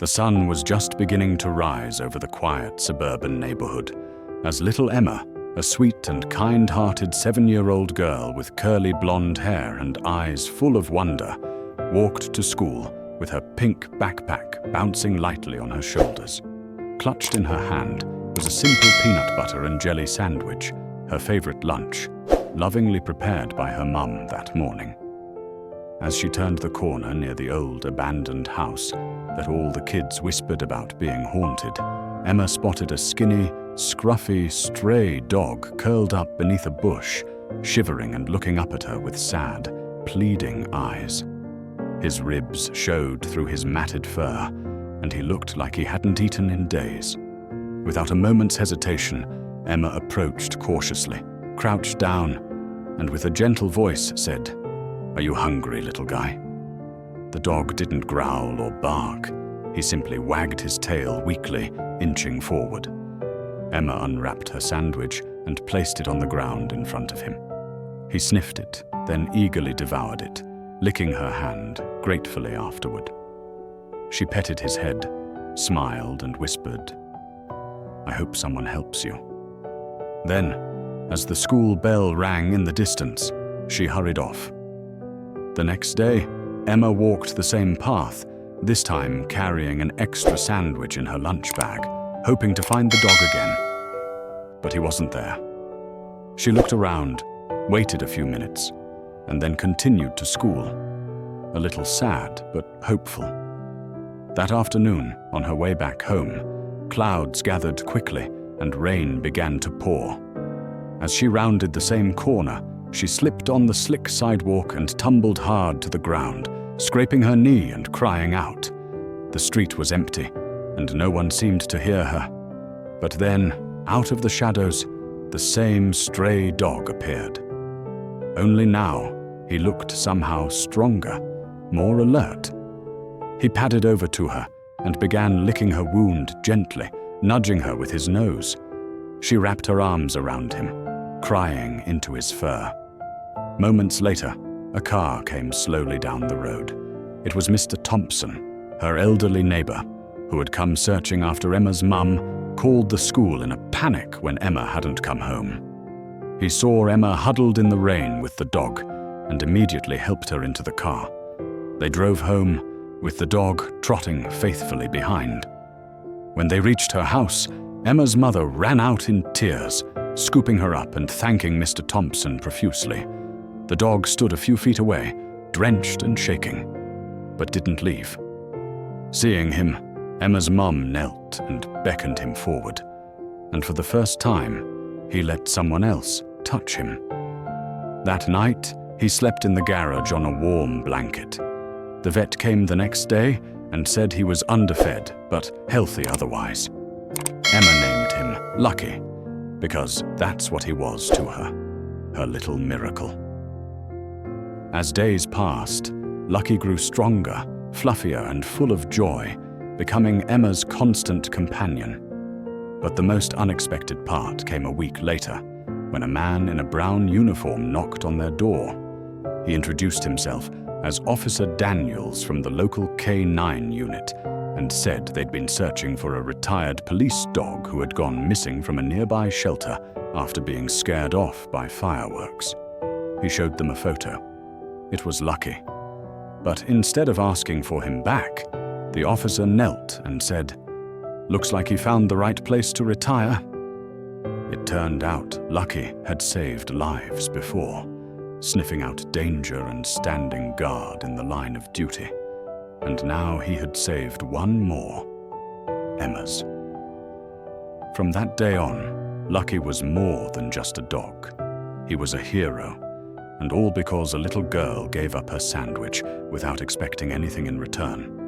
The sun was just beginning to rise over the quiet suburban neighborhood as little Emma, a sweet and kind-hearted 7-year-old girl with curly blonde hair and eyes full of wonder, walked to school with her pink backpack bouncing lightly on her shoulders. Clutched in her hand was a simple peanut butter and jelly sandwich, her favorite lunch, lovingly prepared by her mum that morning. As she turned the corner near the old abandoned house that all the kids whispered about being haunted, Emma spotted a skinny, scruffy, stray dog curled up beneath a bush, shivering and looking up at her with sad, pleading eyes. His ribs showed through his matted fur, and he looked like he hadn't eaten in days. Without a moment's hesitation, Emma approached cautiously, crouched down, and with a gentle voice said, "Are you hungry, little guy?" The dog didn't growl or bark. He simply wagged his tail weakly, inching forward. Emma unwrapped her sandwich and placed it on the ground in front of him. He sniffed it, then eagerly devoured it, licking her hand gratefully afterward. She petted his head, smiled, and whispered, "I hope someone helps you." Then, as the school bell rang in the distance, she hurried off. The next day, Emma walked the same path, this time carrying an extra sandwich in her lunch bag, hoping to find the dog again. But he wasn't there. She looked around, waited a few minutes, and then continued to school, a little sad but hopeful. That afternoon, on her way back home, clouds gathered quickly and rain began to pour. As she rounded the same corner, she slipped on the slick sidewalk and tumbled hard to the ground, scraping her knee and crying out. The street was empty, and no one seemed to hear her. But then, out of the shadows, the same stray dog appeared. Only now, he looked somehow stronger, more alert. He padded over to her and began licking her wound gently, nudging her with his nose. She wrapped her arms around him, crying into his fur. Moments later, a car came slowly down the road. It was Mr. Thompson, her elderly neighbor, who had come searching after Emma's mum, called the school in a panic when Emma hadn't come home. He saw Emma huddled in the rain with the dog and immediately helped her into the car. They drove home, with the dog trotting faithfully behind. When they reached her house, Emma's mother ran out in tears, scooping her up and thanking Mr. Thompson profusely. The dog stood a few feet away, drenched and shaking, but didn't leave. Seeing him, Emma's mum knelt and beckoned him forward, and for the first time, he let someone else touch him. That night, he slept in the garage on a warm blanket. The vet came the next day and said he was underfed, but healthy otherwise. Emma named him Lucky, because that's what he was to her, her little miracle. As days passed, Lucky grew stronger, fluffier, and full of joy, becoming Emma's constant companion. But the most unexpected part came a week later, when a man in a brown uniform knocked on their door. He introduced himself as Officer Daniels from the local K9 unit and said they'd been searching for a retired police dog who had gone missing from a nearby shelter after being scared off by fireworks. He showed them a photo. It was Lucky. But instead of asking for him back, the officer knelt and said, "Looks like he found the right place to retire." It turned out Lucky had saved lives before, sniffing out danger and standing guard in the line of duty. And now he had saved one more, Emma's. From that day on, Lucky was more than just a dog. He was a hero, and all because a little girl gave up her sandwich without expecting anything in return.